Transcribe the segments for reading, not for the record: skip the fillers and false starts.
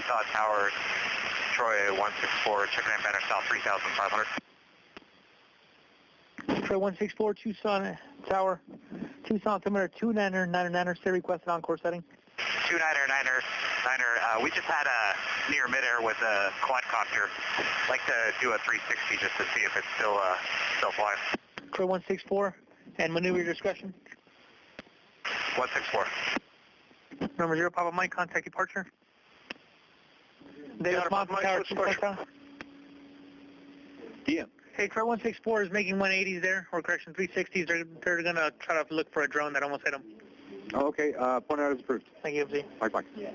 Tucson Tower, Troy 164, checking in banner south 3,500. Troy 164, Tucson Tower, Tucson, altimeter 2999, stay requested encore setting. 2999, we just had a near midair with a quadcopter. Like to do a 360 just to see if it's still flying. Troy 164, and maneuver your discretion. 164. Number 0, Papa Mike, contact departure. Davis Mountain Tower, Tucson Tower. Yeah. Hey, Troy 164 is making 180s there, or correction, 360s. They're going to try to look for a drone that almost hit them. Oh, okay, point out as approved. Thank you, MC. Bye-bye. Yeah.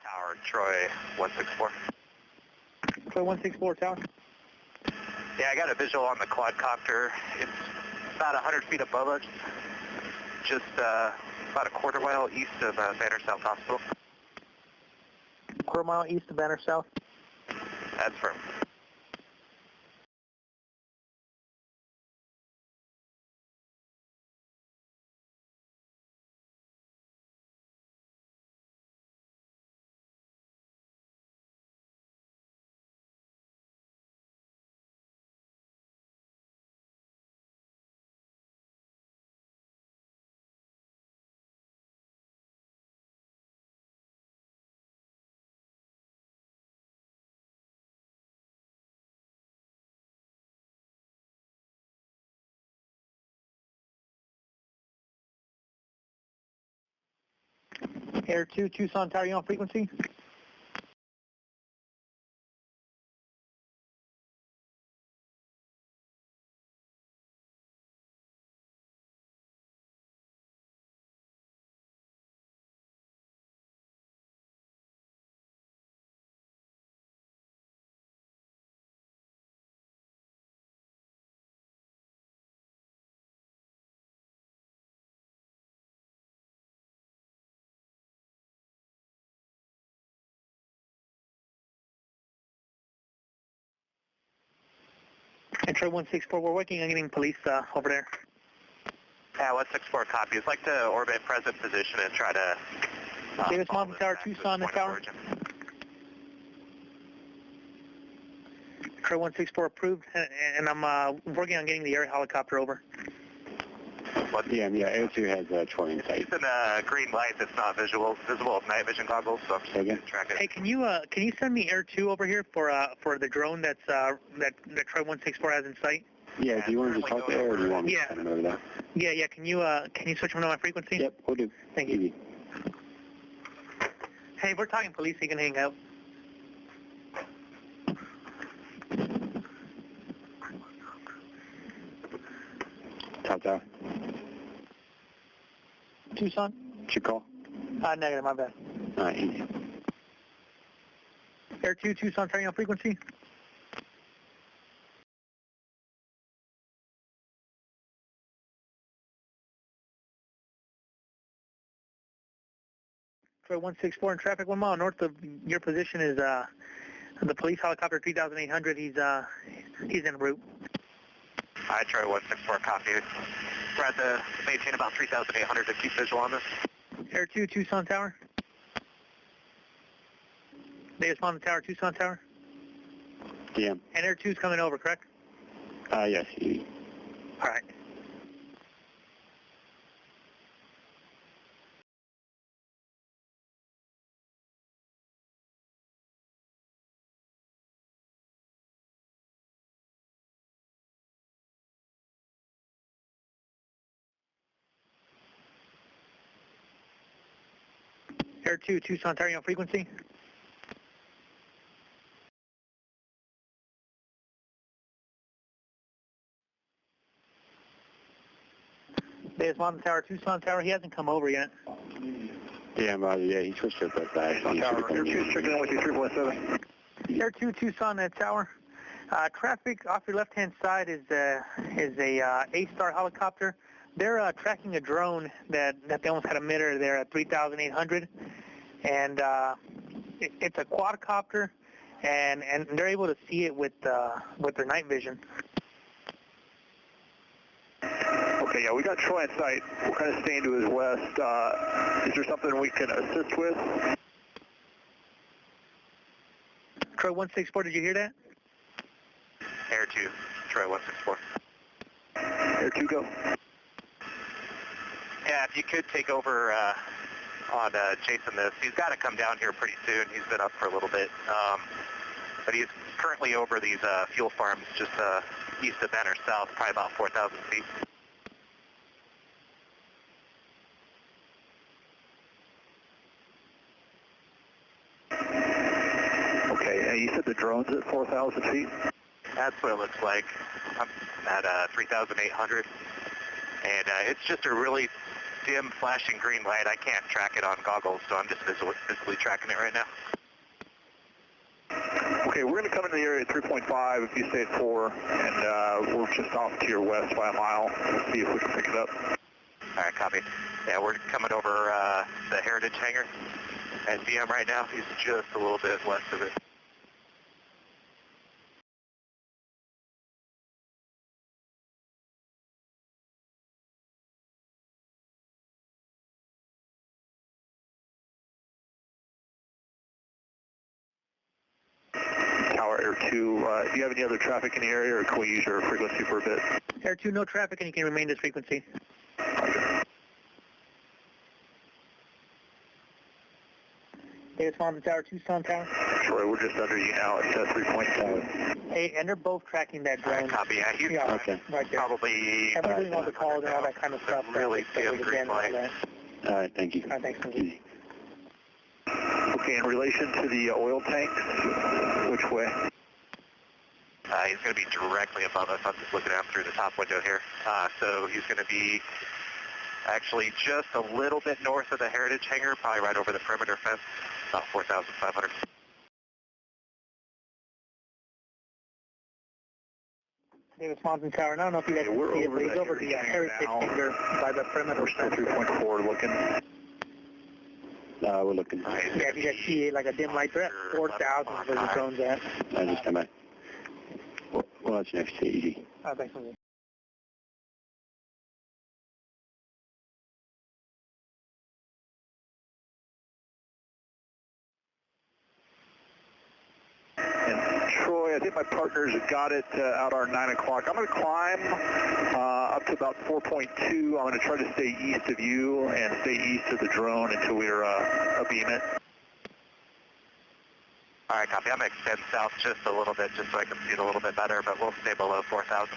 Tower, Troy 164. Troy 164, Tower. Yeah, I got a visual on the quadcopter. It's about 100 feet above us, just about a quarter mile east of Banner South Hospital. Quarter mile east of Banner South. That's firm. Air 2, Tucson Tower, you on frequency? And Troy 164, we're working on getting police over there. Yeah, 164 copy. It's like to orbit present position and try to... Davis Mountain Tower, Tucson Tower. Troy 164 approved, and I'm working on getting the air helicopter over. Yeah, Air 2 has Troy in sight. It's in green light that's not visible with night vision goggles, so I'm just going to track it. Hey, can you send me Air 2 over here for the drone that Troy 164 has in sight? Yeah, do you want to just talk to Air, or do you want me to send him over there? Yeah, can you switch him to my frequency? Yep, we'll do. Thank you. Hey, we're talking police, you can hang out. Top Tower. Tucson? Should call? Negative, my bad. Easy. Air 2, Tucson, turning on frequency. Troy 164 in traffic, 1 mile north of your position is the police helicopter 3800. He's en route. Hi, Troy 164, copy. We're at the maintain about 3,800 to keep visual on this. Air 2, Tucson Tower. Davis Mountain Tower, Tucson Tower. Yeah. And Air 2's coming over, correct? Yes. All right. Air 2, Tucson Tower, you on frequency? There's Mountain Tower, Tucson Tower. He hasn't come over yet. Yeah, yeah, he switched it, but Air 2's checking in with you, 3.7. Air 2, Tucson Tower. Traffic off your left-hand side is a A-Star helicopter. They're tracking a drone that they almost had a emitter there at 3,800, and it's a quadcopter, and they're able to see it with their night vision. Okay, yeah, we got Troy in sight. We're kind of staying to his west. Is there something we can assist with? Troy 164, did you hear that? Air 2, Troy 164. Air 2, go. Yeah, if you could take over on chasing this. He's got to come down here pretty soon. He's been up for a little bit. But he's currently over these fuel farms just east of Banner South, probably about 4,000 feet. Okay, and you said the drone's at 4,000 feet? That's what it looks like. I'm at 3,800. And it's just a really dim flashing green light. I can't track it on goggles, so I'm just visibly tracking it right now. Okay, we're going to come into the area at 3.5 if you stay at 4, and we're just off to your west by a mile. We'll see if we can pick it up. All right, copy. Yeah, we're coming over the Heritage Hangar at DM right now. He's just a little bit west of it. Tower Air 2, do you have any other traffic in the area, or can we use your frequency for a bit? Air 2, no traffic, and you can remain this frequency. Roger. Davis Mountain Tower, Tucson Tower. Troy, we're just under you now at 3.7. Hey, and they're both tracking that drone. All right, copy. Yeah, he's okay. Right there. Probably... And we're doing all the calls and all that kind of stuff. Really dim green light. All right, thank you. All right, thanks. Easy. Okay, in relation to the oil tanks, which way? He's going to be directly above us. I'm just looking at him through the top window here. So he's going to be actually just a little bit north of the Heritage Hangar, probably right over the perimeter fence, about 4,500. Davis Mountain Tower. And I don't know if you guys can see it, but he's over the Heritage Hangar by the perimeter. We're still 3.4 looking. We're looking. Yeah, if you guys see like a dim light, they're at 4,000 where the drone's at. I just come back. Well, that's next to easy. Oh, thanks. And Troy, I think my partners have got it out our 9 o'clock. I'm going to climb up to about 4.2. I'm going to try to stay east of you and stay east of the drone until we're abeam it. All right, copy. I'm going to extend south just a little bit just so I can see it a little bit better, but we'll stay below 4,000.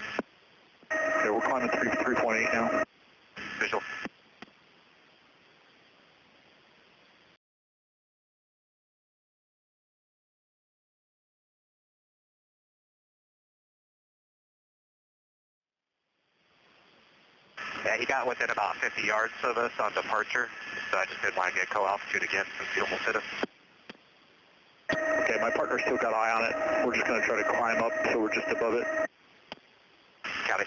Okay, we're climbing 3.8 now. Visual. Yeah, he got within about 50 yards of us on departure, so I just didn't want to get co-altitude again since he almost hit us. Okay, my partner still got eye on it. We're just going to try to climb up so we're just above it. Got it.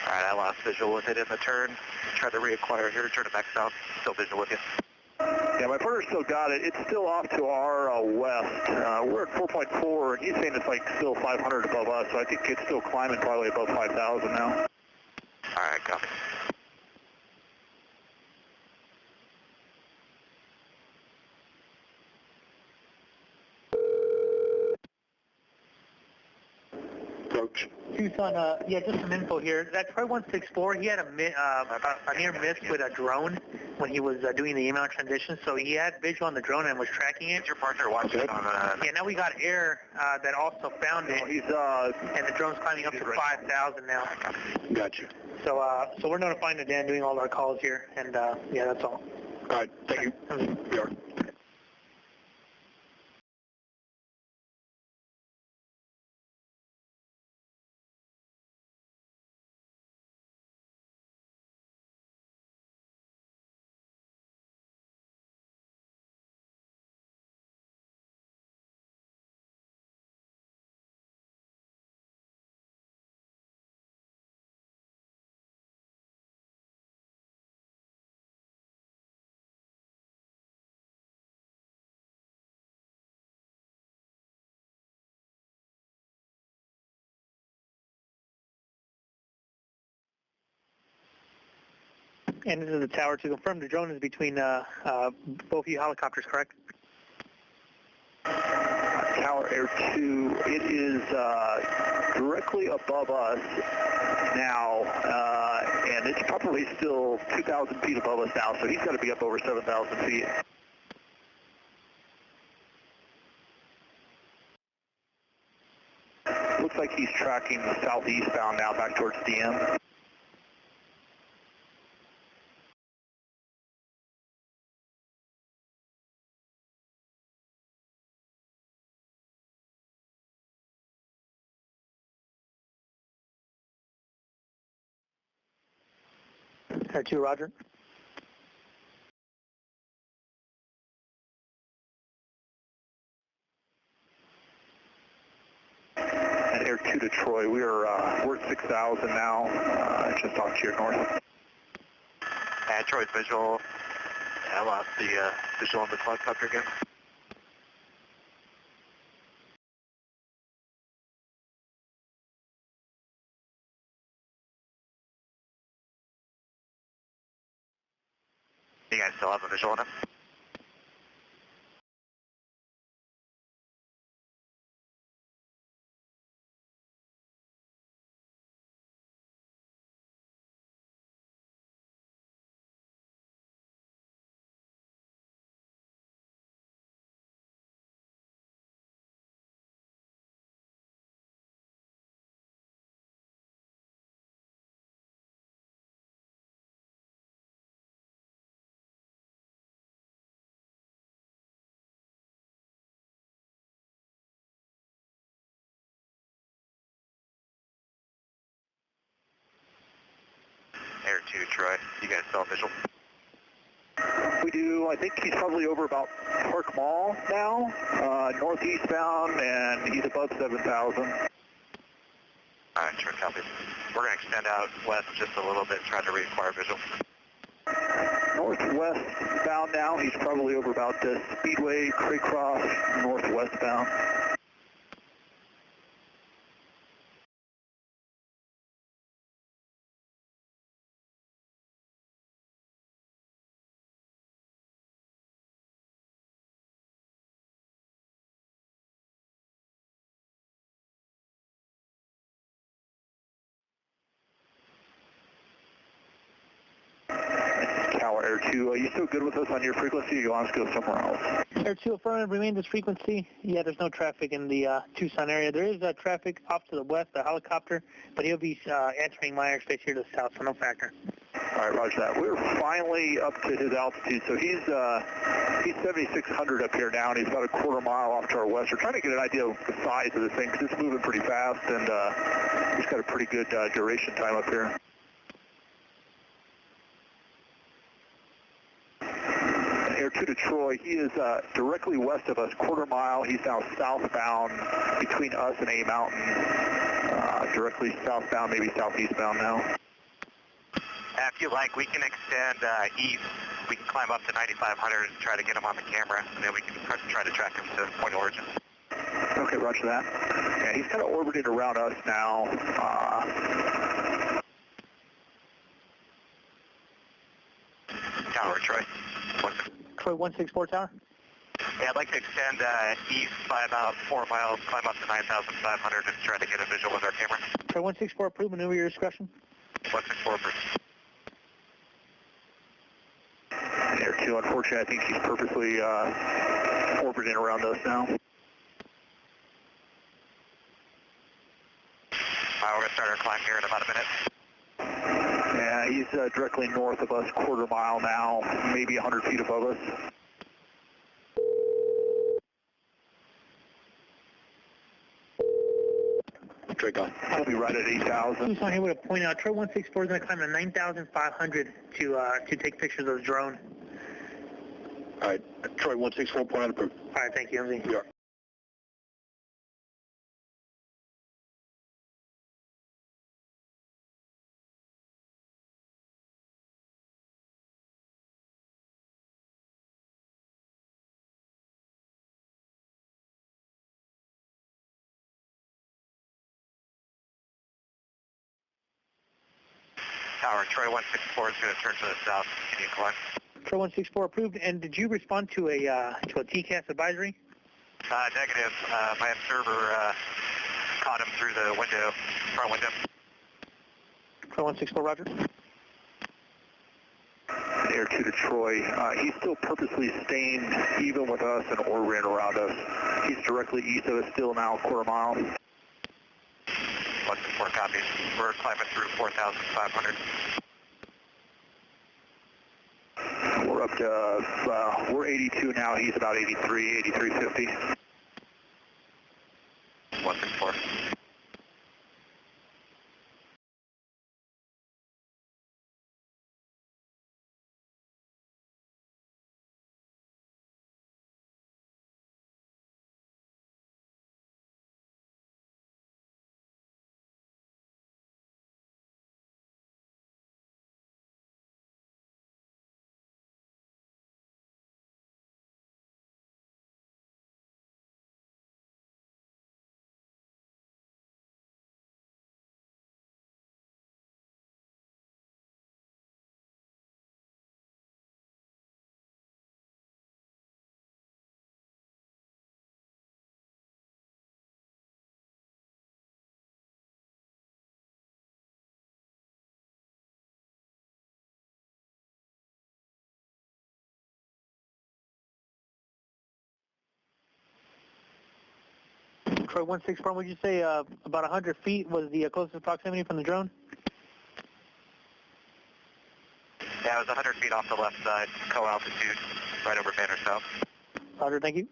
All right, I lost visual with it in the turn. Try to reacquire here, turn it back south. Still visual with you. Yeah, my partner still got it. It's still off to our west. We're at 4.4, and he's saying it's like still 500 above us, so I think it's still climbing probably above 5,000 now. All right, copy. Tucson, yeah, just some info here. That Troy 164, he had a near miss with a drone when he was doing the email transition, so he had visual on the drone and was tracking it. Your partner watching it on Yeah, now we got air that also found it, and the drone's climbing up to 5,000 now. Gotcha. So we're notifying the Dan, doing all our calls here, and yeah, that's all. All right, thank you. We are. And this is the tower. To confirm, the drone is between both of you helicopters, correct? Tower Air 2, it is directly above us now, and it's probably still 2,000 feet above us now, so he's got to be up over 7,000 feet. Looks like he's tracking southeastbound now back towards DM. Air 2, roger. And Air 2 to Troy, we're at 6,000 now, just off to your north. Troy's visual. I lost the visual on the quadcopter again. You guys still have a visual on him? Air 2, Troy. You guys still have visual? We do. I think he's probably over about Park Mall now, northeastbound, and he's above 7,000. All right, sure, copy. We're going to extend out west just a little bit and try to reacquire visual. Northwest bound now. He's probably over about Speedway, Craycross, northwestbound. Tower Air 2, are you still good with us on your frequency, or you want us to go somewhere else? Air 2, affirmative, remain this frequency. Yeah, there's no traffic in the Tucson area. There is traffic off to the west, the helicopter, but he'll be entering my airspace here to the south, so no factor. All right, roger that. We're finally up to his altitude, so he's 7,600 up here now, and he's about a quarter mile off to our west. We're trying to get an idea of the size of this thing, because it's moving pretty fast, and he's got a pretty good duration time up here. Air 2 to Troy, he is directly west of us, quarter mile. He's now southbound between us and A Mountain, directly southbound, maybe southeastbound now. If you like, we can extend east. We can climb up to 9,500 and try to get him on the camera, and then we can try to track him to point of origin. Okay, roger that. Yeah, he's kind of orbiting around us now. Tower, Troy. Troy 164 tower. Yeah, I'd like to extend east by about 4 miles, climb up to 9,500 and try to get a visual with our camera. Troy 164, approve, maneuver your discretion. 164 approved. Air 2, unfortunately, I think he's purposely orbiting around us now. We're going to start our climb here in about a minute. Yeah, he's directly north of us, quarter mile now, maybe 100 feet above us. Troy, go. We'll be right at 8,000. Tucson here with a point out. Troy 164 is going to climb to 9,500 to take pictures of the drone. All right, Troy 164, point out approved. All right, thank you, MZ. You are. Tower, Troy 164 is going to turn to the south, continue climb. Troy 164 approved. And did you respond to a TCAS advisory? Negative. My observer caught him through the window, front window. Troy 164, roger. Air 2 to Troy. He's still purposely staying even with us and orbiting around us. He's directly east of us, still now, quarter mile. 164 copies. We're climbing through 4,500. We're up to, we're 82 now. He's about 83, 8350. 164. Troy 164, would you say about 100 feet was the closest proximity from the drone? Yeah, it was 100 feet off the left side, co-altitude, right over Banner South. Roger, thank you.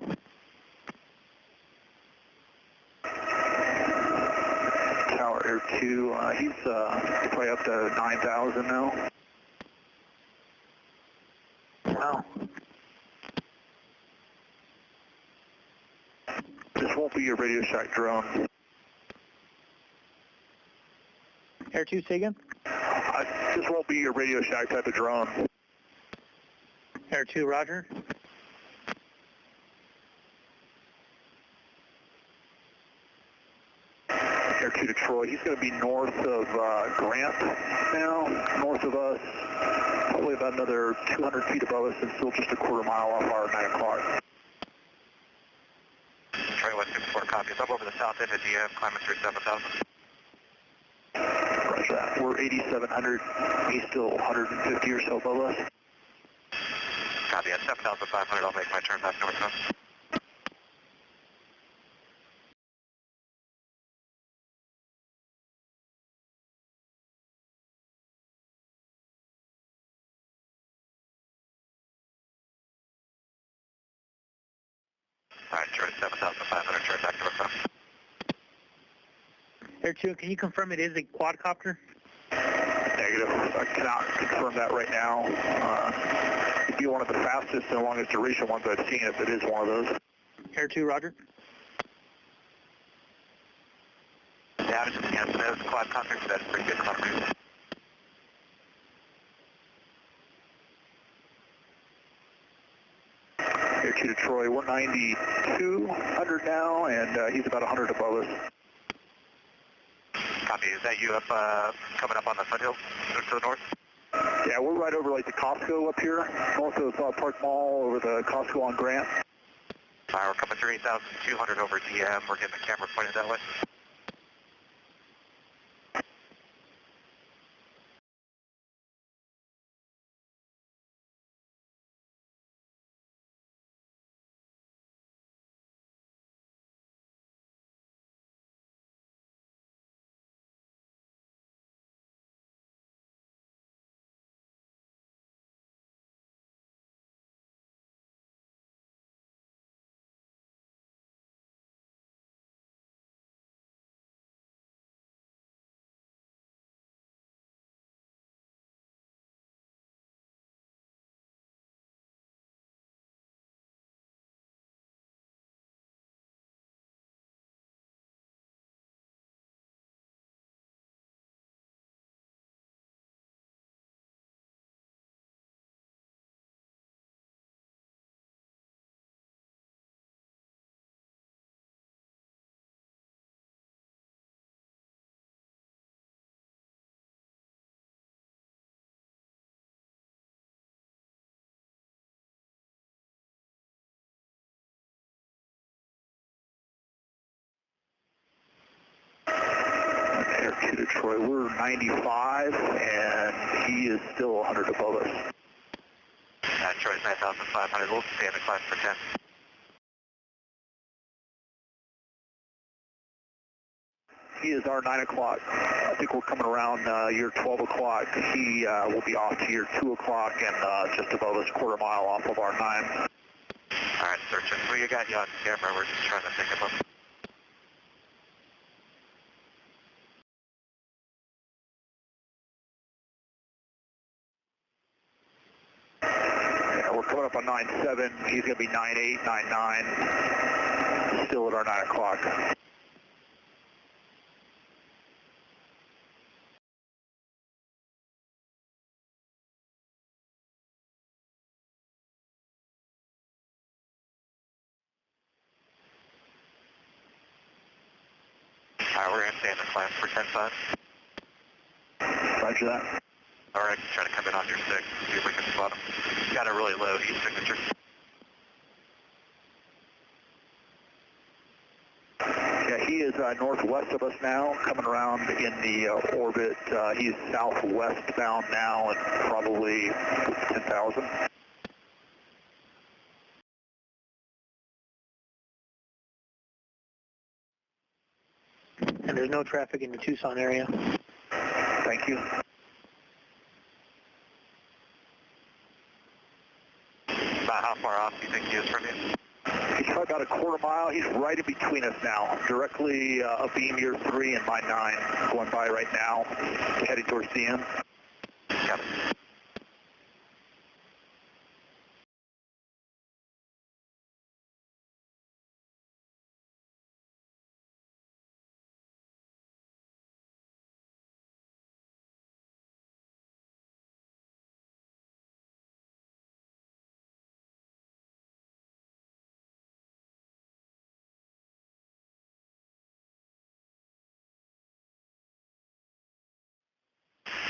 Tower Air 2, he's probably up to 9,000 now. Wow. This won't be your Radio Shack drone. Air 2, say again? This won't be your Radio Shack type of drone. Air 2, roger. Air 2 to Troy. He's going to be north of Grant now, north of us, probably about another 200 feet above us, and still just a quarter mile off our 9 o'clock. Troy 164 copies. Up over the south end of DM, climbing through 7,000. Roger that. We're 8,700. He's still 150 or so above us. Copy, at 7,500, I'll make my turn back north now. All right, Troy 7,500, turn back north now. Air 2, can you confirm it is a quadcopter? Negative. I cannot confirm that right now. It'd be one of the fastest and longest duration ones I've seen if it is one of those. Air 2, roger. Yeah, I was just scanning those quadcopters, that's pretty good coverage. Air 2 to Troy, 192, now, and he's about 100 above us. Copy, is that you up, coming up on the foothill to the north? Yeah, we're right over like the Costco up here, north of Park Mall, over the Costco on Grant. We're coming through 8,200 over DM. We're getting the camera pointed that way. Air 2 Detroit, we're 95, and he is still 100 above us. Detroit's 9,500. We'll stay in the climb for 10. He is our 9 o'clock. I think we're coming around your 12 o'clock. He will be off to your 2 o'clock and just above us, quarter mile off of our 9. All right, searching. We got you on camera. We're just trying to pick him up. Yeah, we're coming up on 9-7. He's going to be 9-8, 9-9. Still at our 9 o'clock. All right, we're going to stay in the climb for 10-5. Roger that. All right, try to come in on your 6, see if we can spot him. Got a really low heat signature. Yeah, he is northwest of us now, coming around in the orbit. He's southwest bound now and probably 10,000. And there's no traffic in the Tucson area. Thank you. About how far off do you think he is from you? He's probably about a quarter mile. He's right in between us now, directly abeam your 3 and my 9, going by right now, heading towards CM. Got it.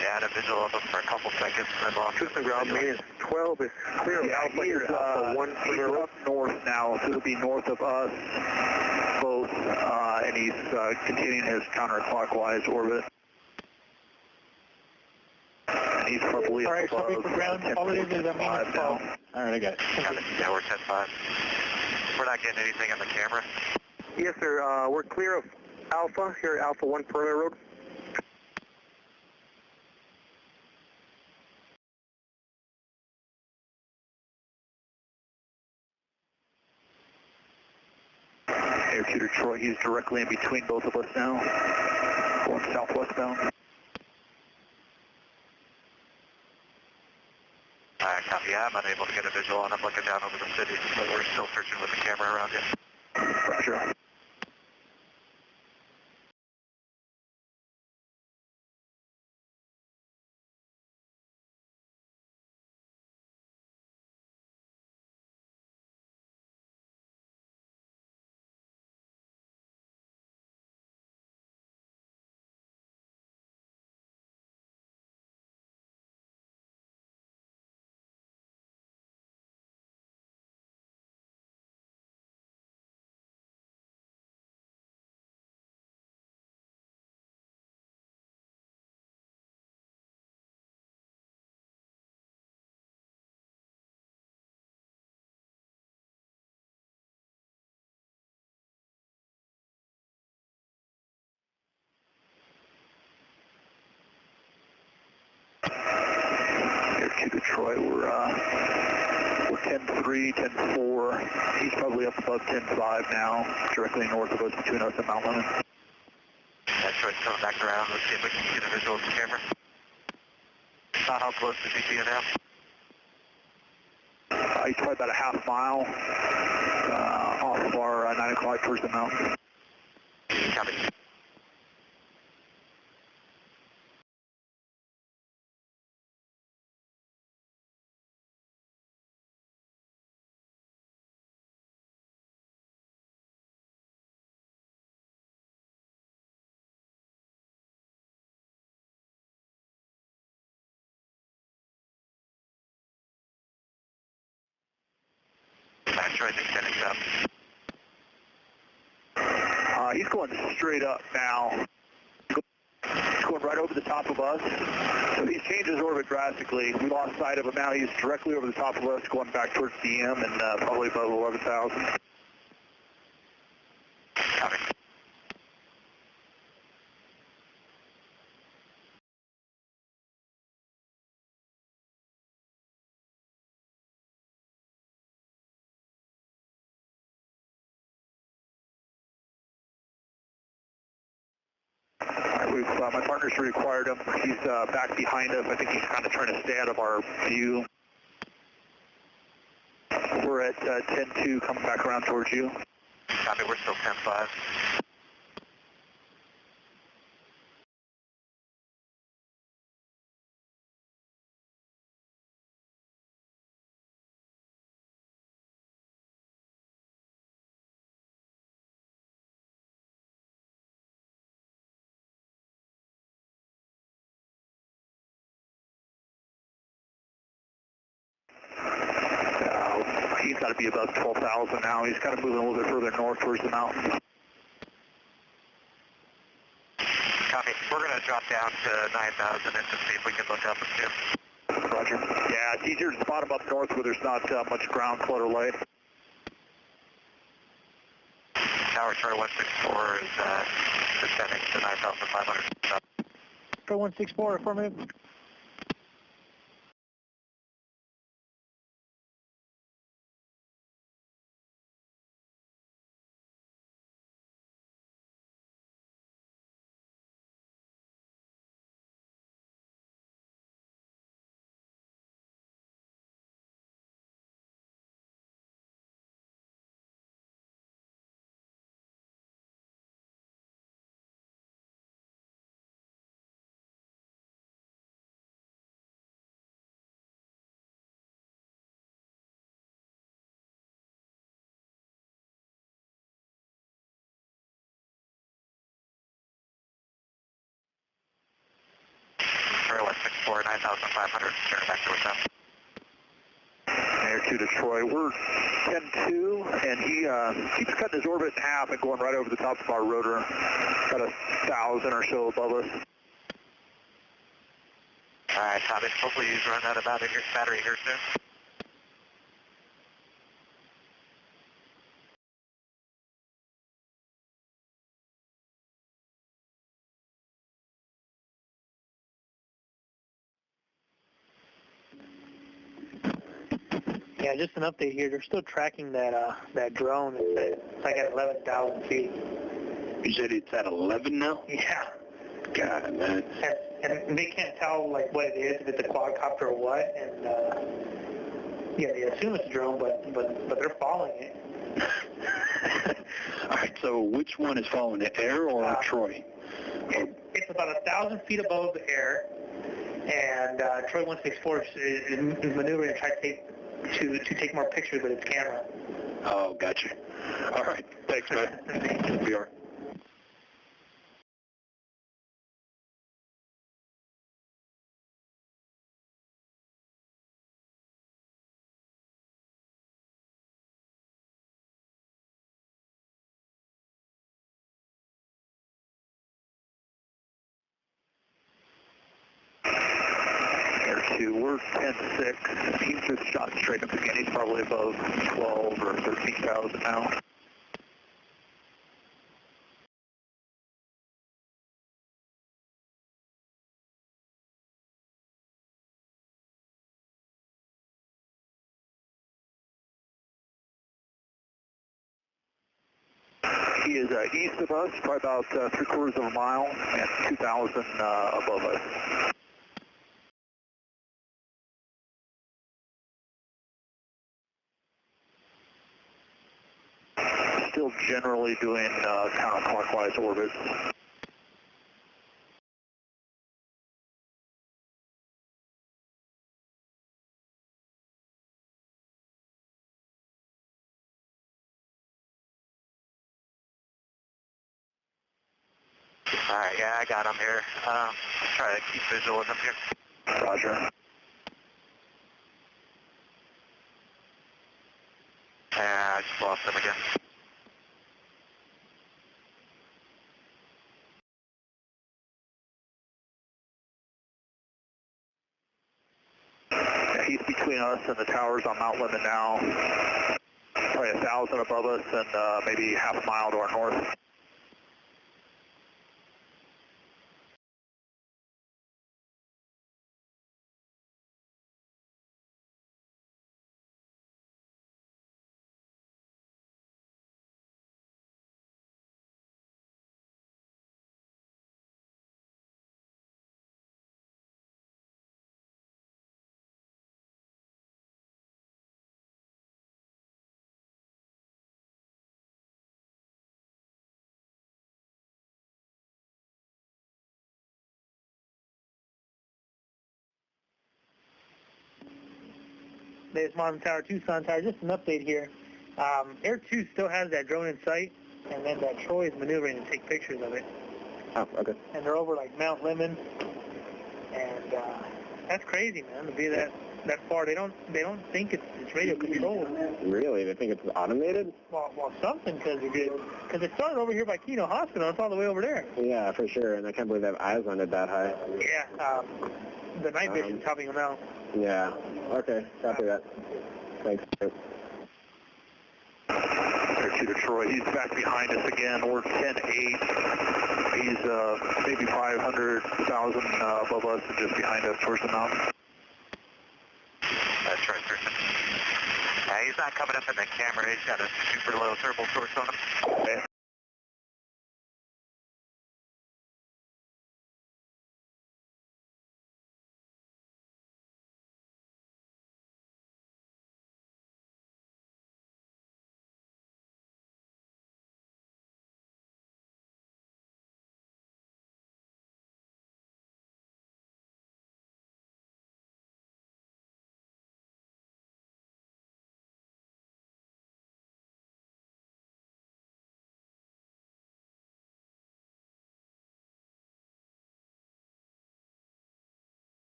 Yeah, I had a visual of him for a couple seconds and then lost Tucson ground main is 12 is clear. Yeah, he is he's up north now, so it'll be north of us both, and he's continuing his counterclockwise orbit. And he's probably All right, above so for ground, all it is a minus 12. now. All right, I got it. Got it. Yeah, we're 10-5. We're not getting anything on the camera. Yes, sir. We're clear of Alpha, here at Alpha 1 Perimeter Road. Air 2 Detroit, he's directly in between both of us now, going southwest bound. Alright, copy. I'm unable to get a visual on him looking down over the city, but we're still searching with the camera around you. Roger. to Detroit. We're 10-3, 10-4. He's probably up above 10-5 now, directly north of us, between us and Mount Lemmon. Detroit's coming back around. Let's see if we can get a visual of the camera. How close is he to you now? He's probably about a half mile off of our 9 o'clock towards the mountain. Copy. Detroit extending up. He's going straight up now. He's going right over the top of us. So he's changed his orbit drastically. We lost sight of him now. He's directly over the top of us, going back towards DM and probably above 11,000. Copy. My partner's required him. He's back behind us. I think he's kind of trying to stay out of our view. We're at 10-2, coming back around towards you. Copy, we're still 10-5. He's got to be above 12,000 now. He's kind of moving a little bit further north towards the mountain. Copy. We're going to drop down to 9,000 and just see if we can look up and see. Roger. Yeah, it's easier to spot him up north where there's not much ground clutter light. Tower Troy 164 is descending to 9,500. Troy 164, affirmative. Troy 164, 9,500, turn back towards them. Air to Detroit. We're 10-2, and he keeps cutting his orbit in half and going right over the top of our rotor, about 1,000 or so above us. All right, copy. Hopefully he's run out of battery here soon. Yeah, just an update here. They're still tracking that drone. It's like at 11,000 feet. You said it's at 11 now? Yeah. God, man. And they can't tell like what it is, if it's a quadcopter or what. And yeah, they assume it's a drone, but they're following it. All right, so which one is following, the Air or Troy? It's about 1,000 feet above the air, and Troy 164 is maneuvering to try to take more pictures with its camera. Oh, gotcha. All right, thanks, man. We are. We're 10-6. He's just shot straight up again. He's probably above 12 or 13,000 now. He is east of us, probably about 3/4 of a mile, and 2,000 above us. Still generally doing counterclockwise orbits. Alright, yeah, I got him here. Try to keep visual with him here. Roger. Yeah, I just lost him again. Yeah, he's between us and the towers on Mount Lemmon now. Probably 1,000 above us and maybe half a mile to our north. There's Modern Tower, Tucson Tower. Just an update here. Air 2 still has that drone in sight, and then Troy is maneuvering to take pictures of it. Oh, okay. And they're over like Mount Lemmon, and that's crazy, man, to be that far. They don't think it's radio controlled. Really? They think it's automated? Well, something, because it started over here by Keno Hospital. It's all the way over there. Yeah, for sure. And I can't believe they have eyes on it that high. Yeah, the night vision's helping them out. Yeah. Okay, copy that. Thanks. Air 2 to Troy. He's back behind us again. We're 10-8. He's maybe 500,000 above us and just behind us towards the mountain. That's right, Thurston. Yeah, he's not coming up in the camera. He's got a super low thermal source on him. Okay.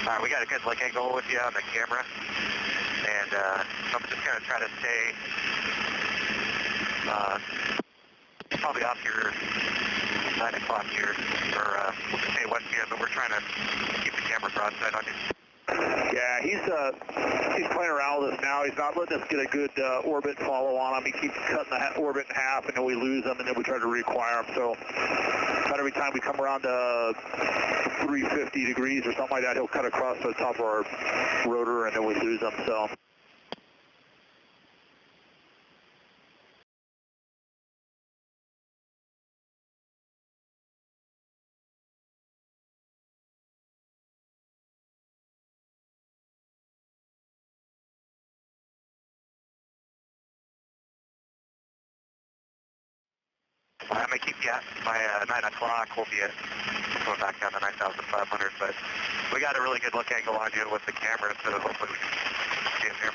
Alright, we got a good look angle with you on the camera, and I'm just going to try to stay probably off your 9 o'clock here, or we'll just stay west here, but we're trying to keep the camera broadside on you. Yeah, he's playing around with us now. He's not letting us get a good orbit follow on him. He keeps cutting the orbit in half, and then we lose him, and then we try to reacquire him. So about every time we come around to 350 degrees or something like that, he'll cut across the top of our rotor, and then we lose him. So. I'm going to keep you at my 9 o'clock. We'll be going back down to 9,500, but we got a really good look angle on you with the camera, so hopefully we can see him here.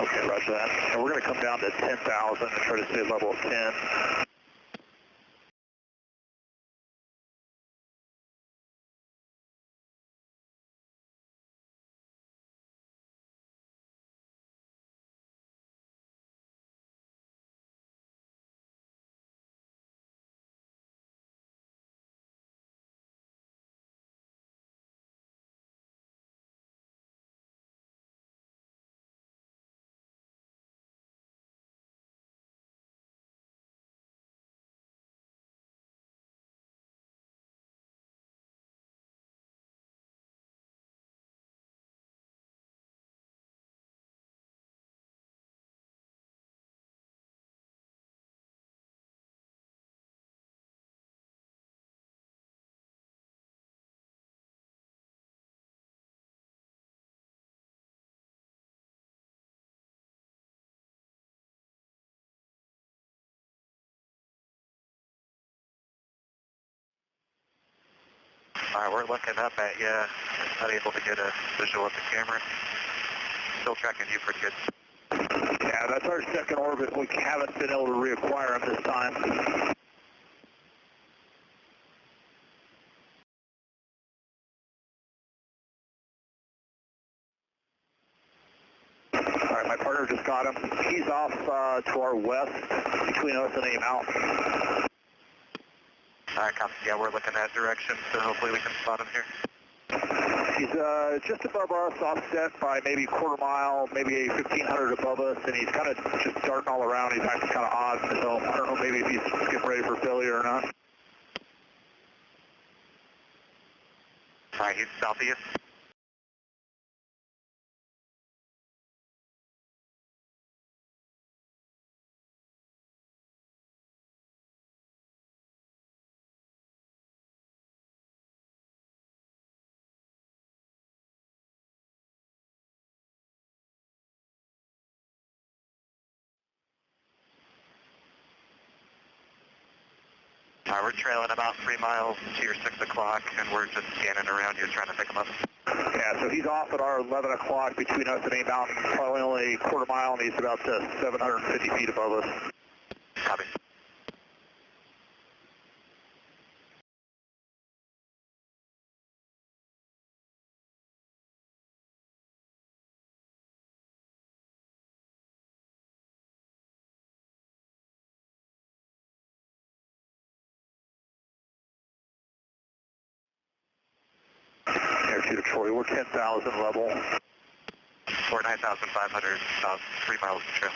Okay, roger that. And we're going to come down to 10,000 and try to stay level 10. Alright, we're looking up at you. Not able to get a visual of the camera. Still tracking you pretty good. Yeah, that's our second orbit. We haven't been able to reacquire him this time. Alright, my partner just got him. He's off to our west between us and A Mountain. Alright, copy. Yeah, we're looking that direction, so hopefully we can spot him here. He's just above us, offset by maybe a quarter mile, maybe 1,500 above us, and he's kind of just darting all around. He's acting kind of odd, so I don't know maybe if he's getting ready for failure or not. Alright, he's southeast. We're trailing about 3 miles to your 6 o'clock, and we're just scanning around you trying to pick him up. Yeah, so he's off at our 11 o'clock between us and A Mountain, probably only a quarter mile, and he's about 750 feet above us. Copy. Airshoot of Troy, we're 10,000 level. We're 9,500, about 3 miles to trail.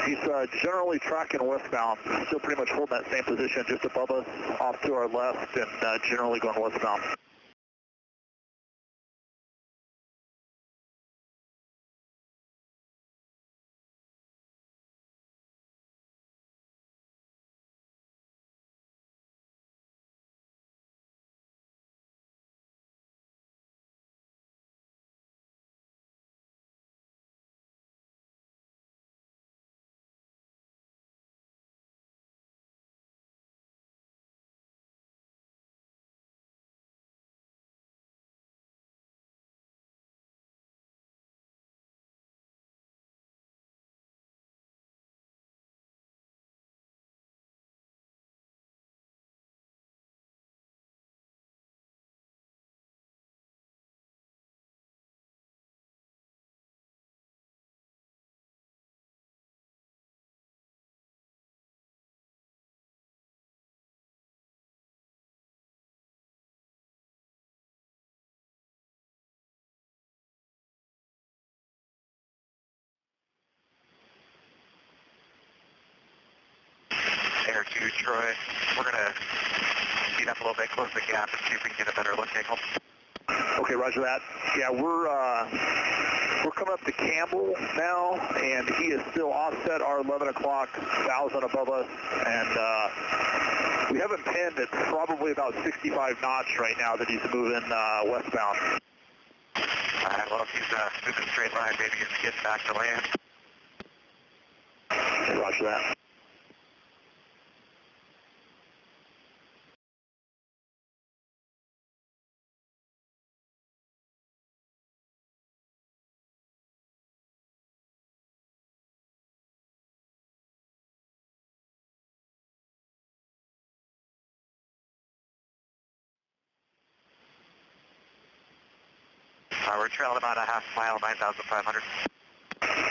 He's generally tracking westbound, still pretty much holding that same position just above us, off to our left, and generally going westbound. Air 2, Troy. We're going to speed up a little bit, close the gap, and see if we can get a better look angle. Okay, roger that. Yeah, we're coming up to Campbell now, and he is still offset our 11 o'clock, 1,000 above us, and we have him pinned at probably about 65 knots right now that he's moving westbound. Alright, well, if he's moving straight line, maybe he's getting back to land. Okay, roger that. We're trailing about a half mile, 9,500.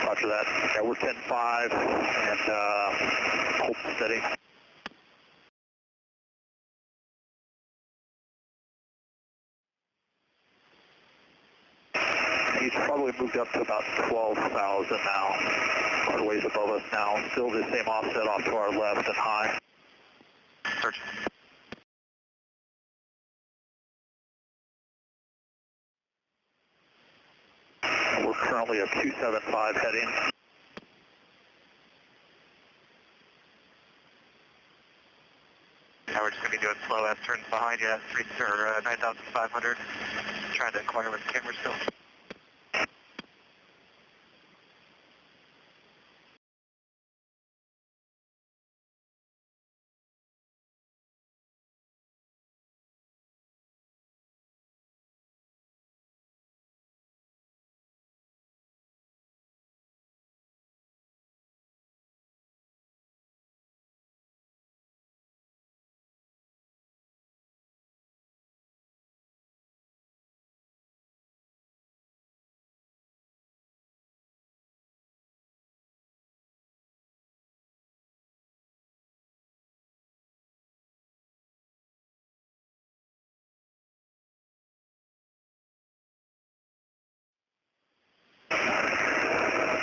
Roger that. Yeah, we're 10-5 and hold steady. He's probably moved up to about 12,000 now. Quite a ways above us now. Still the same offset off to our left and high. Search. We're currently at 275 heading. Now we're just going to be doing slow S turns behind you at 9,500. Trying to inquire with the camera still.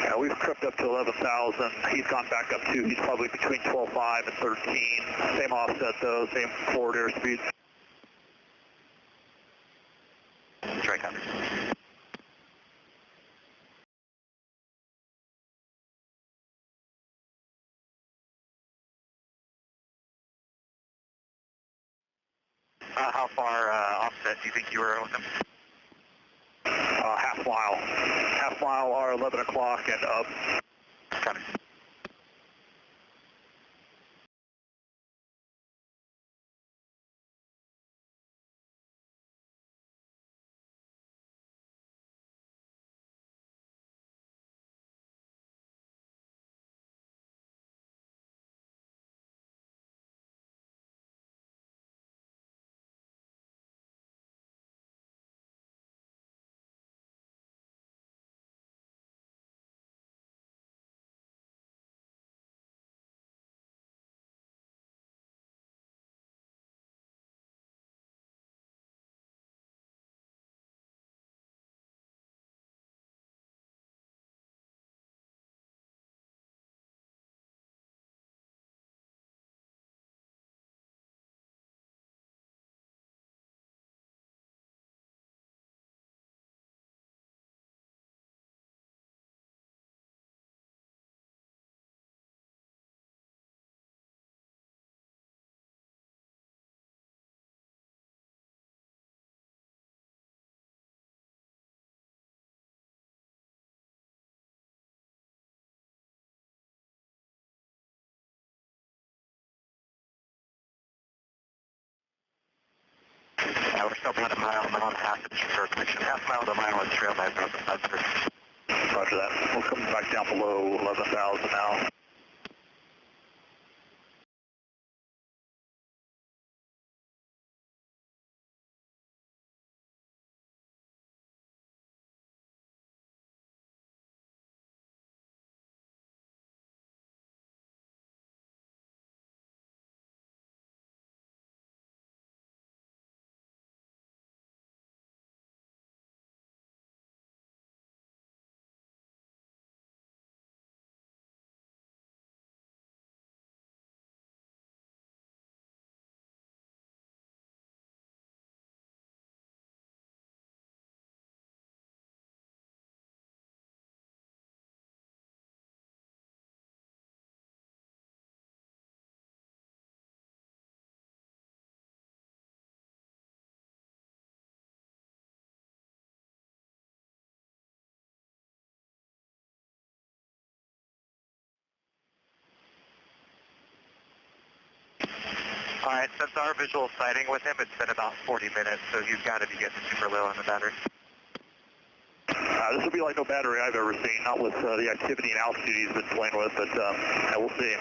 Yeah, we've crept up to 11,000. He's gone back up too. He's probably between 12.5 and 13. Same offset though, same forward airspeed. Strike cover. How far offset do you think you were with him? Half mile. Half mile or 11 o'clock and up. Got it. We're still about a mile and a half to the shore connection. Half mile to a mile on trail 9,500. Roger that. We're coming back down below 11,000 now. All right, since our visual sighting with him, it's been about 40 minutes, so he's got to be getting super low on the battery. This will be like no battery I've ever seen, not with the activity and altitude he's been playing with, but yeah, we'll see.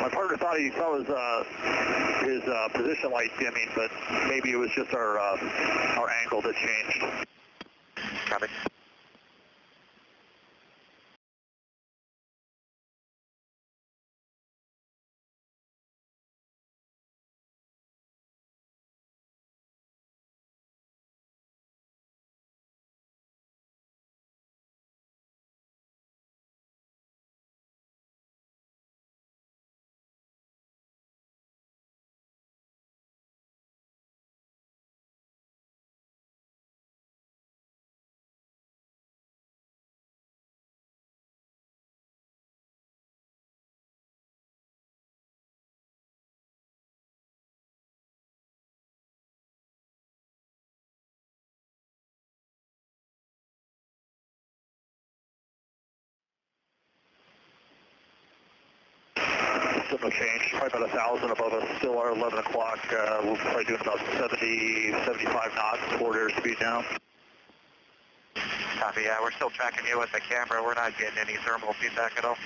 My partner thought he saw his position light dimming, but maybe it was just our angle that changed. Copy. still no change. Probably about 1,000 above us. Still our 11 o'clock. We're probably doing about 70, 75 knots toward airspeed now. Copy, yeah, we're still tracking you with the camera. We're not getting any thermal feedback at all.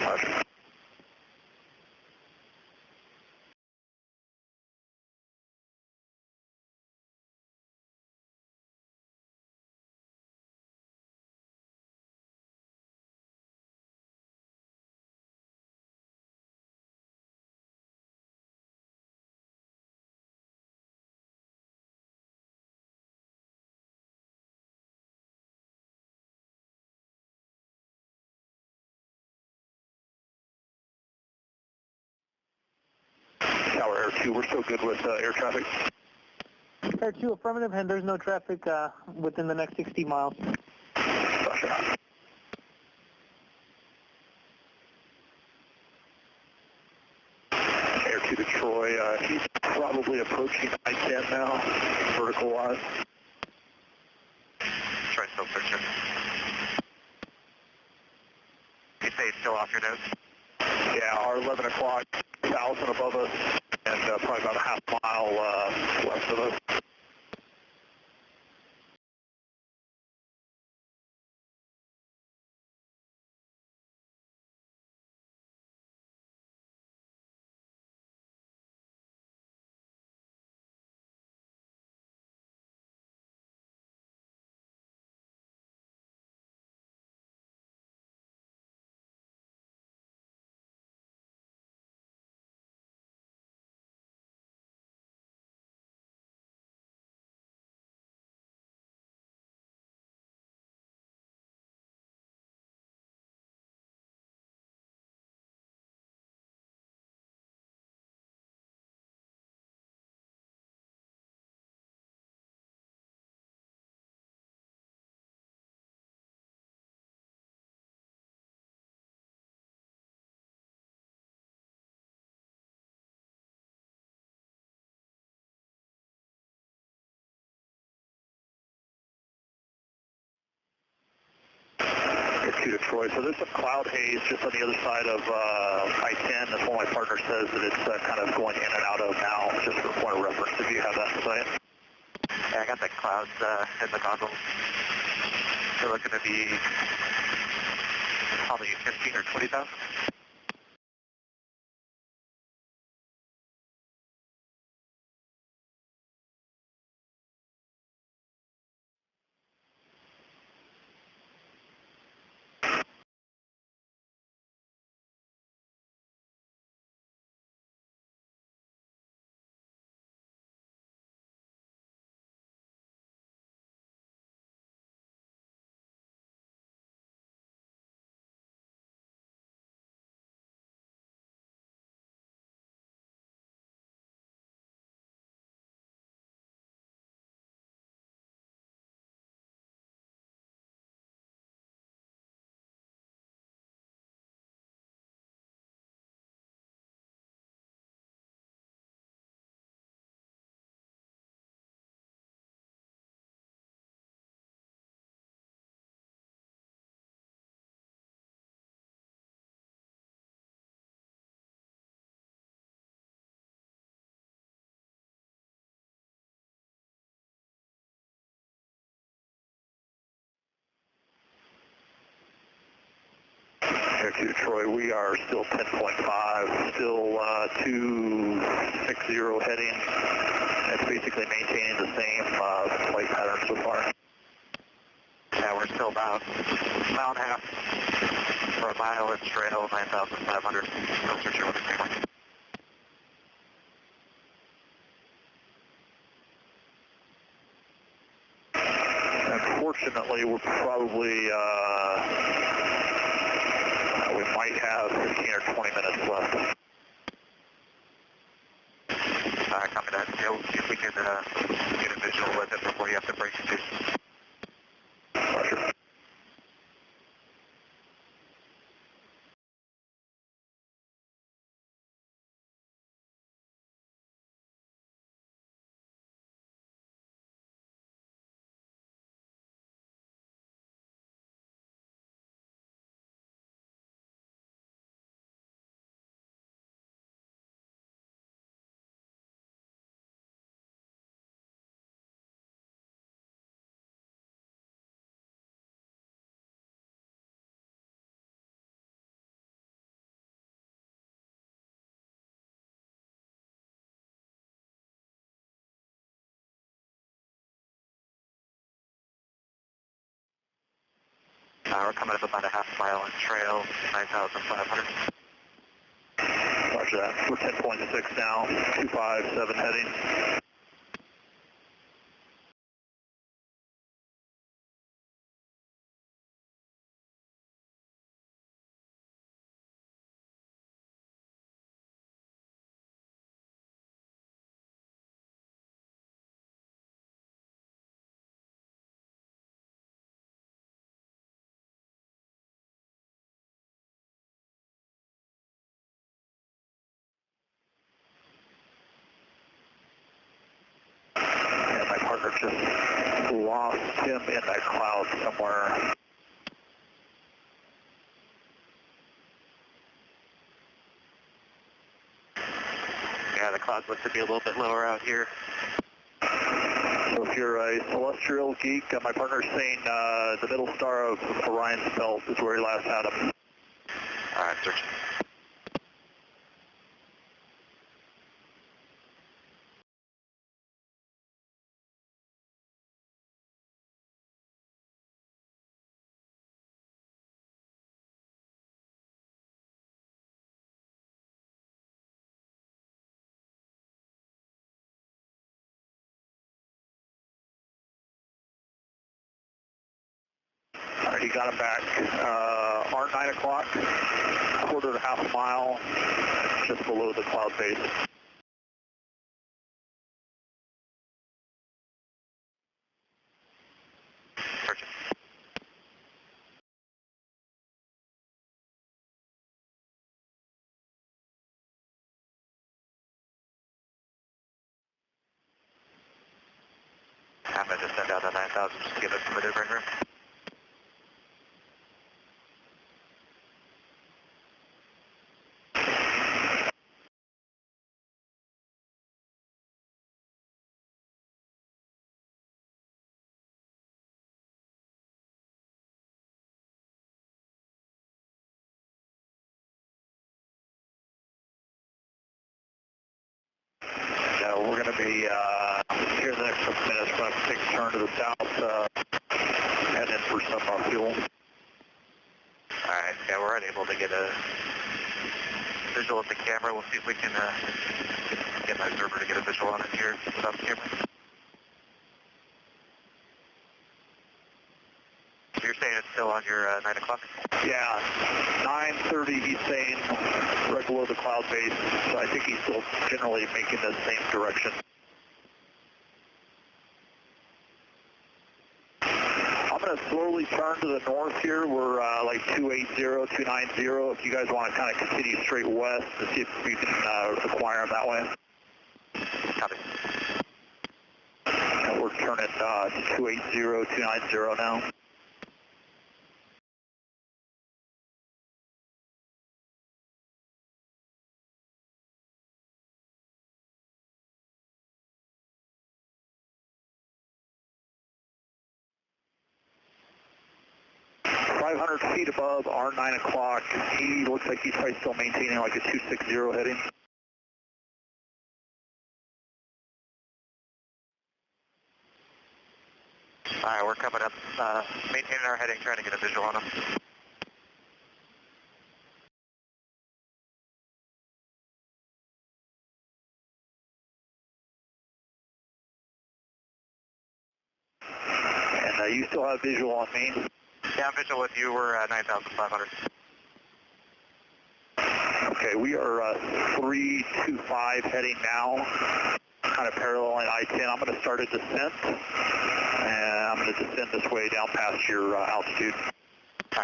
Roger. Tower Air 2, we're still good with air traffic. Air 2, affirmative, and there's no traffic within the next 60 miles. Gotcha. Air 2 to Troy, he's probably approaching I-10 now, vertical-wise. Troy still searching. You say it's still off your nose? Yeah, our 11 o'clock, 1,000 above us, and probably about a half mile west of us. Air 2 to Troy. So there's some cloud haze just on the other side of I-10. That's what my partner says that it's kind of going in and out of now, just for point of reference, if you have that in sight. Yeah, I got the clouds in the goggles. They're looking to be probably 15 or 20,000. Air 2 to Troy, we are still 10.5, still 260 heading. It's basically maintaining the same flight pattern so far. Yeah, we're still about a mile and a half for a mile in trail, 9,500. Still searching with the camera. Unfortunately, we're probably, we might have 15 or 20 minutes left. Copy that. We'll see if we can get a visual with it before you have to break it. Roger. We're coming up about a half mile on trail, 9,500. Roger that. We're 10.6 now, 257 heading. My partner just lost him in that cloud somewhere. Yeah, the clouds look to be a little bit lower out here. So if you're a celestial geek, my partner's saying the middle star of Orion's belt is where he last had him. All right, search. All right, he got him back. Our 9 o'clock, quarter to half a mile, just below the cloud base. Search. I'm going to just send out the 9,000 just to give us some maneuvering room. We're going to be here in the next couple minutes. We're going to take a turn to the south, head in for some fuel. Alright, yeah, we're unable to get a visual of the camera. We'll see if we can get my observer to get a visual on it here without the camera. So you're saying it's still on your 9 o'clock? Yeah, 9:30 he's saying, right below the cloud base. So I think he's still generally making the same direction. I'm going to slowly turn to the north here. We're like 280, 290. If you guys want to kind of continue straight west to see if you can acquire them that way. Copy. And we're turning to 280, 290 now. Feet above our 9 o'clock. He looks like he's probably still maintaining like a 260 heading. Alright, we're coming up, maintaining our heading, trying to get a visual on him. And you still have visual on me? Yeah, I'm visual with you. We're 9,500. Okay, we are 325 heading now, kind of paralleling I-10. I'm going to start a descent, and I'm going to descend this way down past your altitude.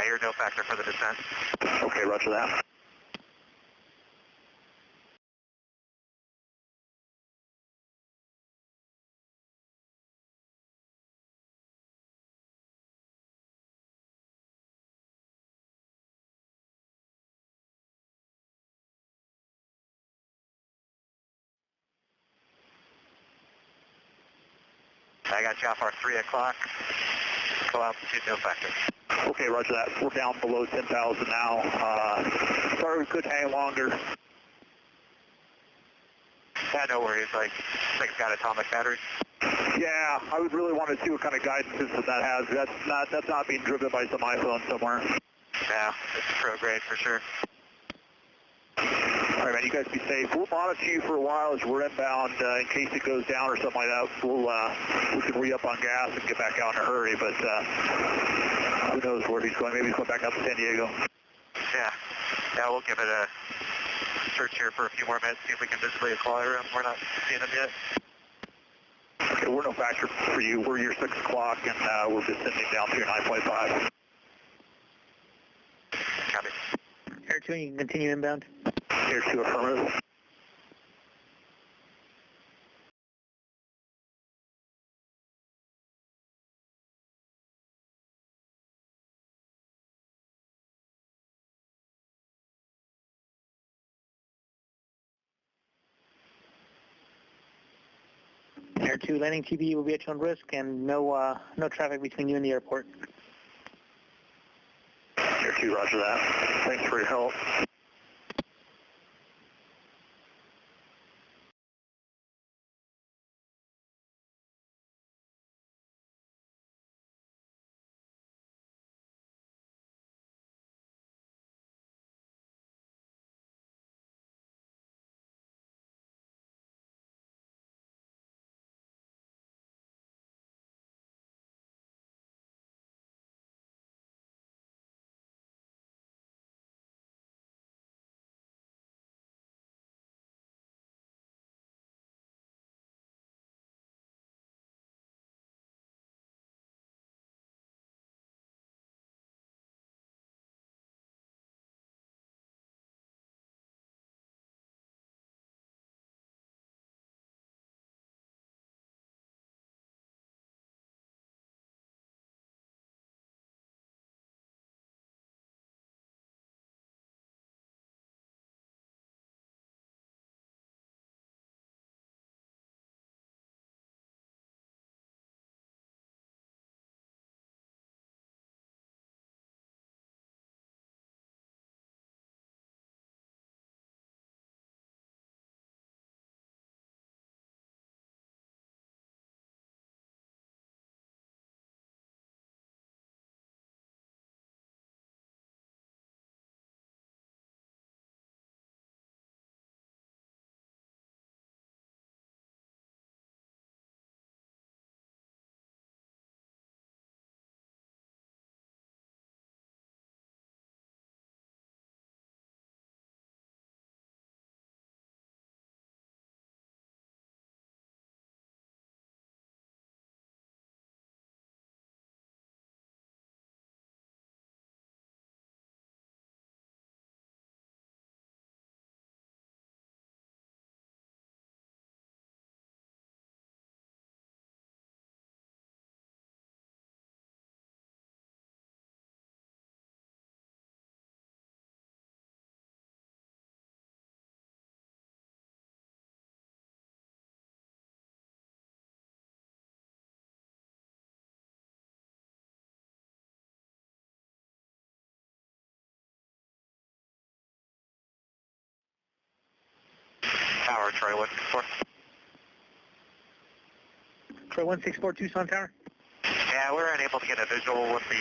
You're no factor for the descent. Okay, roger that. I got you off our 3 o'clock. Go altitude, no factor. Okay, roger that. We're down below 10,000 now. Sorry we couldn't hang longer. Yeah, no worries. Like, thing's got atomic batteries. Yeah, I would really want to see what kind of guidance system that has. That's not being driven by some iPhone somewhere. Yeah, it's pro grade for sure. All right, man, you guys be safe. We'll monitor you for a while as we're inbound in case it goes down or something like that. We can re-up on gas and get back out in a hurry, but who knows where he's going. Maybe he's going back out to San Diego. Yeah, we'll give it a search here for a few more minutes, see if we can visibly acquire him. We're not seeing him yet. Okay, we're no factor for you. We're your 6 o'clock, and we're just sending down to your 9.5. Copy. Air 2, you can continue inbound. Air 2, affirmative. Air 2, landing TB will be at your own risk, and no traffic between you and the airport. Air 2, roger that. Thanks for your help. Tower, Troy 164. Troy 164, Tucson Tower. Yeah, we're unable to get a visual with the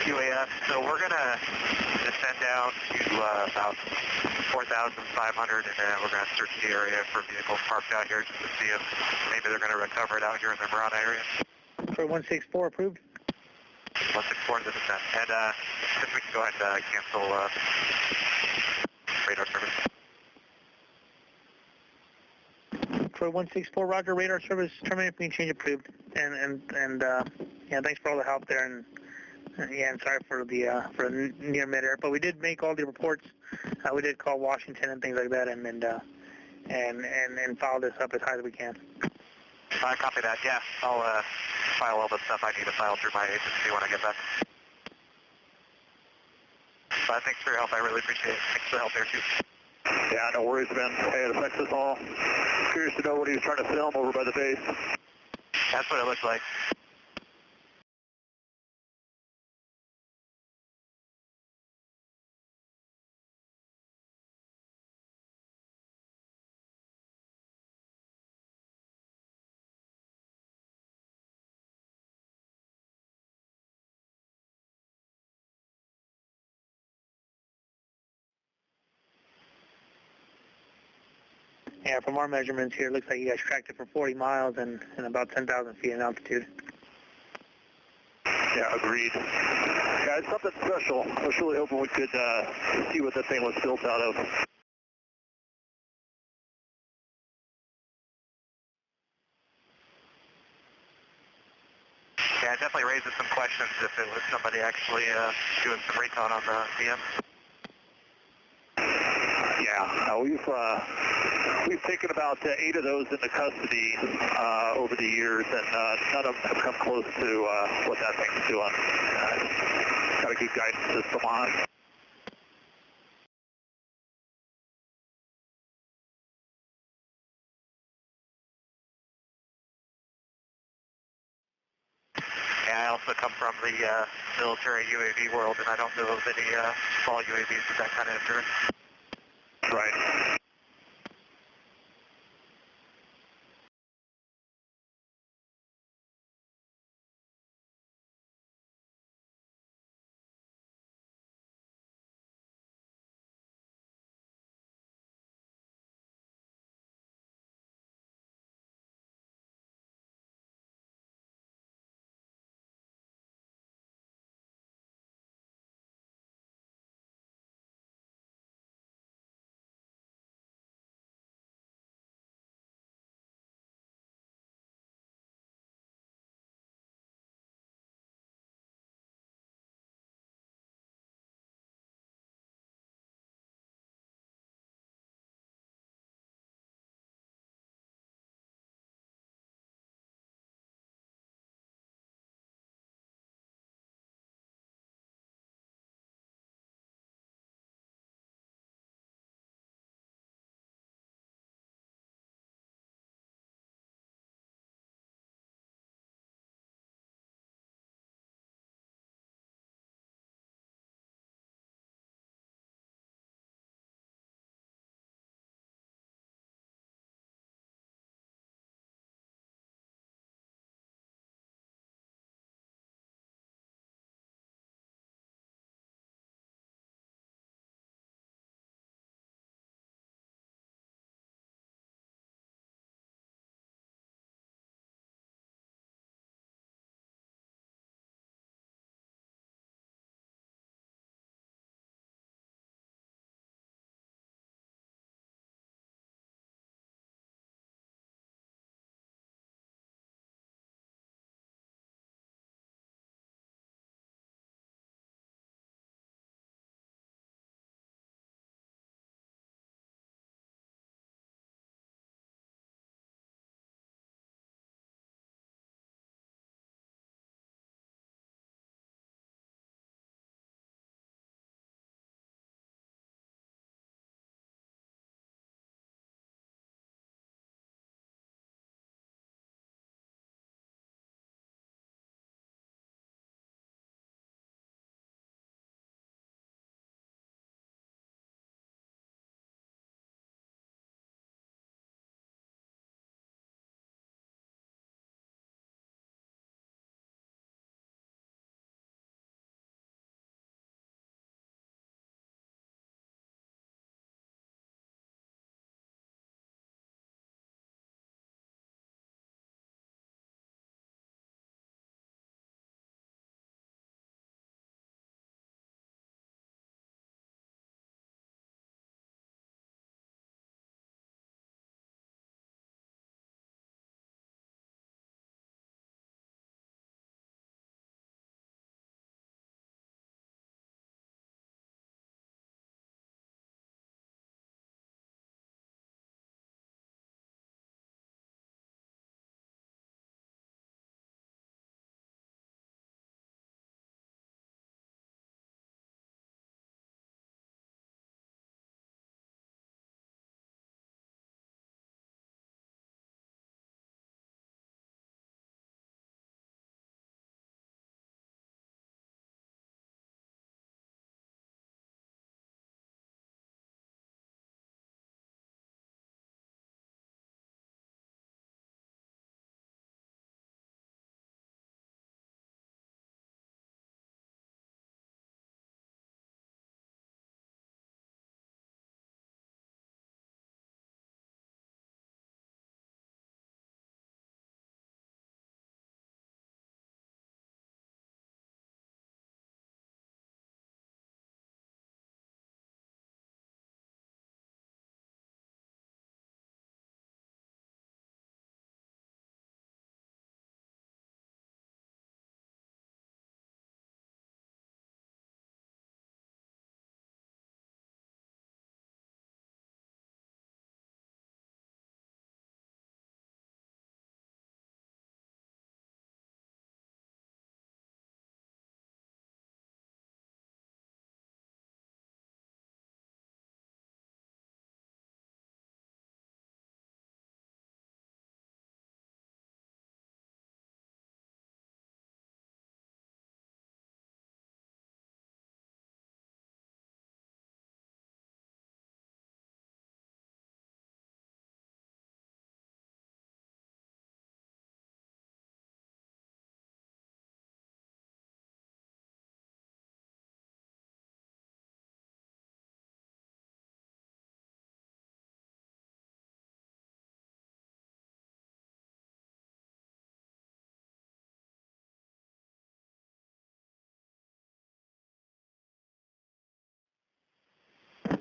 QAS, so we're going to descend down to about 4,500, and we're going to search the area for vehicles parked out here just to see if maybe they're going to recover it out here in the Murano area. Troy 164, approved. 164 to descent. And if we can go ahead and cancel radar service. Troy 164, roger, radar service terminated, being change approved. And yeah, thanks for all the help there, and yeah, and sorry for the near mid-air, but we did make all the reports. We did call Washington and things like that, and follow this up as high as we can. I copy that. Yeah, I'll file all the stuff I need to file through my agency when I get back. But thanks for your help. I really appreciate it. Thanks for the help there too. Yeah, no worries, man. Hey, it affects us all. Curious to know what he was trying to film over by the base. That's what it looks like. Yeah, from our measurements here, it looks like you guys tracked it for 40 miles and about 10,000 feet in altitude. Yeah, agreed. Yeah, it's something special. I was really hoping we could see what that thing was built out of. Yeah, it definitely raises some questions if it was somebody actually doing some recon on the VM. Yeah, we've taken about 8 of those into custody over the years, and none of them have come close to what that thing's doing. Got a good guidance system on it. Yeah, I also come from the military UAV world, and I don't know of any small UAVs with that kind of endurance. Right.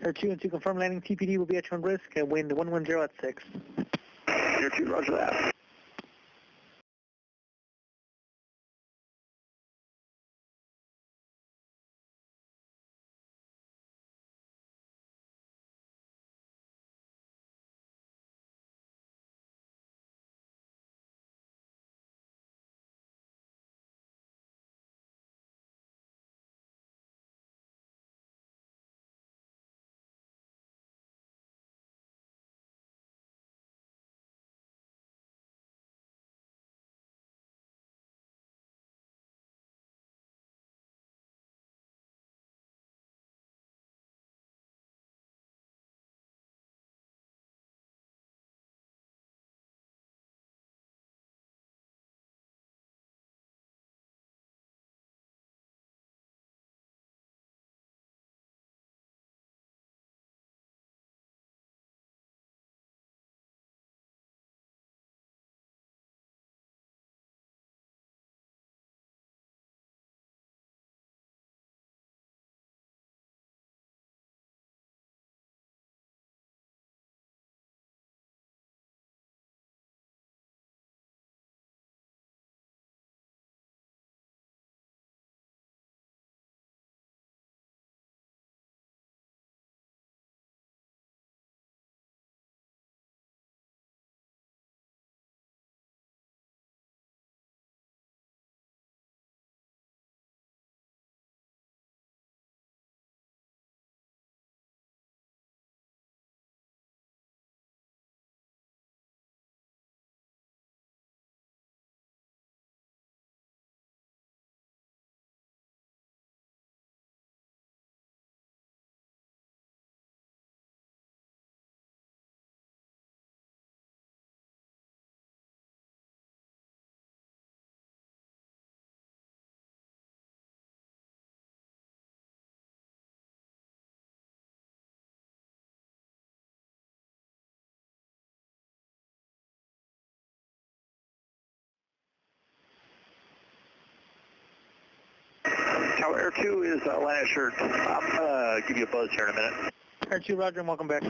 Air 2 and 2 confirm landing. TPD will be at your own risk and wind 110 at 6. Air 2, roger that. Tower Air 2 is landing at your, I'm going to give you a buzz here in a minute. Air 2, roger, and welcome back.